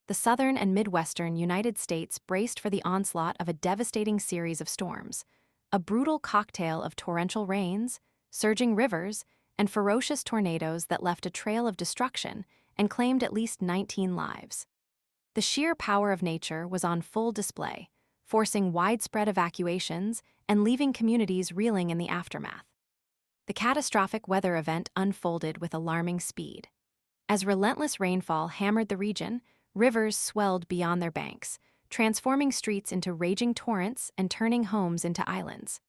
the southern and midwestern United States braced for the onslaught of a devastating series of storms, a brutal cocktail of torrential rains, surging rivers, and ferocious tornadoes that left a trail of destruction and claimed at least 19 lives. The sheer power of nature was on full display, forcing widespread evacuations and leaving communities reeling in the aftermath. The catastrophic weather event unfolded with alarming speed. As relentless rainfall hammered the region, rivers swelled beyond their banks, transforming streets into raging torrents and turning homes into islands.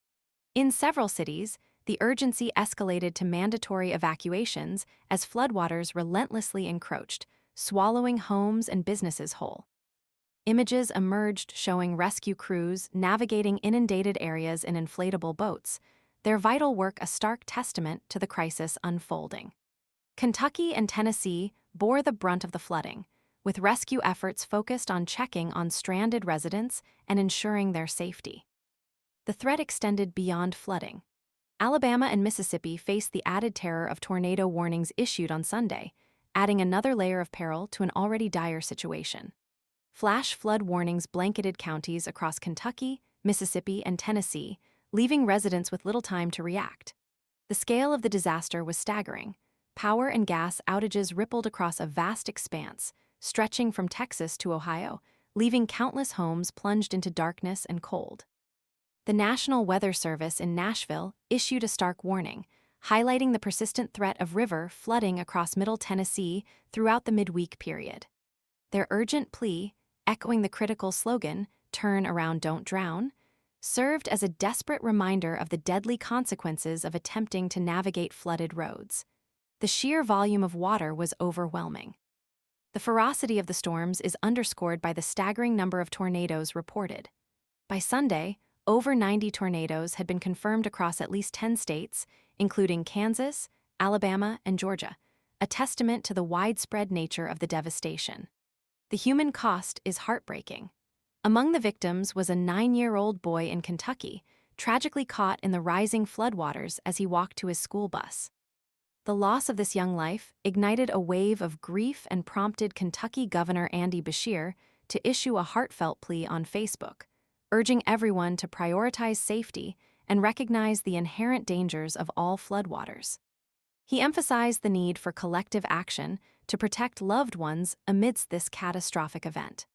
In several cities, the urgency escalated to mandatory evacuations as floodwaters relentlessly encroached, swallowing homes and businesses whole. Images emerged showing rescue crews navigating inundated areas in inflatable boats, their vital work a stark testament to the crisis unfolding. Kentucky and Tennessee bore the brunt of the flooding, with rescue efforts focused on checking on stranded residents and ensuring their safety. The threat extended beyond flooding. Alabama and Mississippi faced the added terror of tornado warnings issued on Sunday, adding another layer of peril to an already dire situation. Flash flood warnings blanketed counties across Kentucky, Mississippi, and Tennessee, leaving residents with little time to react. The scale of the disaster was staggering. Power and gas outages rippled across a vast expanse, stretching from Texas to Ohio, leaving countless homes plunged into darkness and cold. The National Weather Service in Nashville issued a stark warning, highlighting the persistent threat of river flooding across Middle Tennessee throughout the midweek period. Their urgent plea, echoing the critical slogan, "Turn around, don't drown," served as a desperate reminder of the deadly consequences of attempting to navigate flooded roads. The sheer volume of water was overwhelming. The ferocity of the storms is underscored by the staggering number of tornadoes reported. By Sunday, over 90 tornadoes had been confirmed across at least 10 states, including Kansas, Alabama, and Georgia, a testament to the widespread nature of the devastation. The human cost is heartbreaking. Among the victims was a 9-year-old boy in Kentucky, tragically caught in the rising floodwaters as he walked to his school bus. The loss of this young life ignited a wave of grief and prompted Kentucky Governor Andy Beshear to issue a heartfelt plea on Facebook, urging everyone to prioritize safety and recognize the inherent dangers of all floodwaters. He emphasized the need for collective action to protect loved ones amidst this catastrophic event.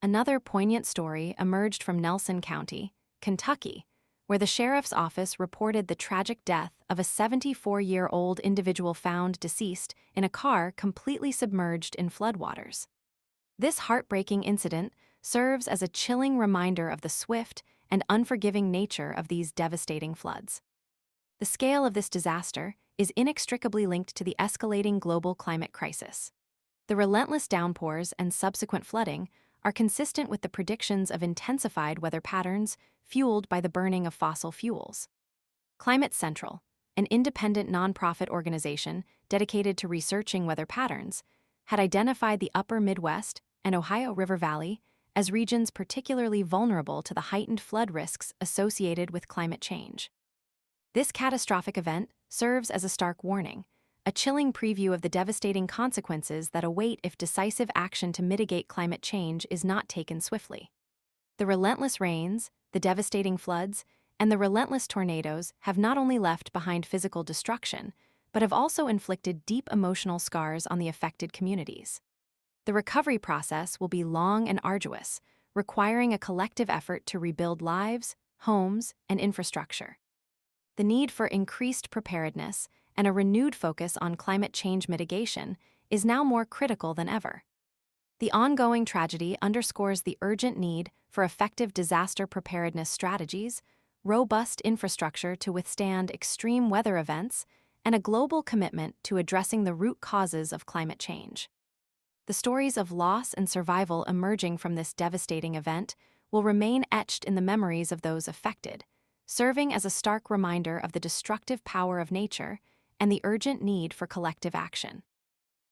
Another poignant story emerged from Nelson County, Kentucky, where the sheriff's office reported the tragic death of a 74-year-old individual found deceased in a car completely submerged in floodwaters. This heartbreaking incident serves as a chilling reminder of the swift and unforgiving nature of these devastating floods. The scale of this disaster is inextricably linked to the escalating global climate crisis. The relentless downpours and subsequent flooding are consistent with the predictions of intensified weather patterns fueled by the burning of fossil fuels. Climate Central, an independent nonprofit organization dedicated to researching weather patterns, had identified the upper Midwest and Ohio River Valley as regions particularly vulnerable to the heightened flood risks associated with climate change. This catastrophic event serves as a stark warning, a chilling preview of the devastating consequences that await if decisive action to mitigate climate change is not taken swiftly. The relentless rains, the devastating floods, and the relentless tornadoes have not only left behind physical destruction, but have also inflicted deep emotional scars on the affected communities. The recovery process will be long and arduous, requiring a collective effort to rebuild lives, homes, and infrastructure. The need for increased preparedness and a renewed focus on climate change mitigation is now more critical than ever. The ongoing tragedy underscores the urgent need for effective disaster preparedness strategies, robust infrastructure to withstand extreme weather events, and a global commitment to addressing the root causes of climate change. The stories of loss and survival emerging from this devastating event will remain etched in the memories of those affected, serving as a stark reminder of the destructive power of nature and the urgent need for collective action.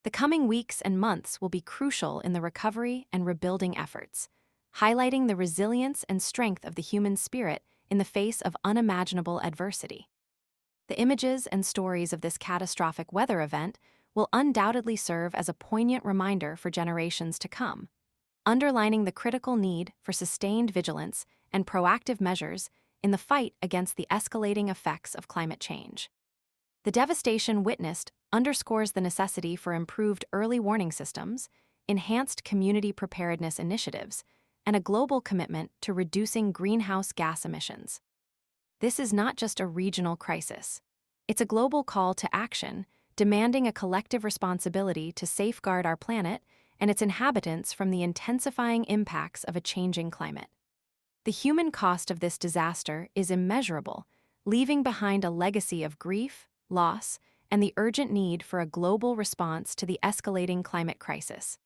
The coming weeks and months will be crucial in the recovery and rebuilding efforts, highlighting the resilience and strength of the human spirit in the face of unimaginable adversity. The images and stories of this catastrophic weather event will undoubtedly serve as a poignant reminder for generations to come, underlining the critical need for sustained vigilance and proactive measures in the fight against the escalating effects of climate change. The devastation witnessed underscores the necessity for improved early warning systems, enhanced community preparedness initiatives, and a global commitment to reducing greenhouse gas emissions. This is not just a regional crisis. It's a global call to action, demanding a collective responsibility to safeguard our planet and its inhabitants from the intensifying impacts of a changing climate. The human cost of this disaster is immeasurable, leaving behind a legacy of grief, loss, and the urgent need for a global response to the escalating climate crisis.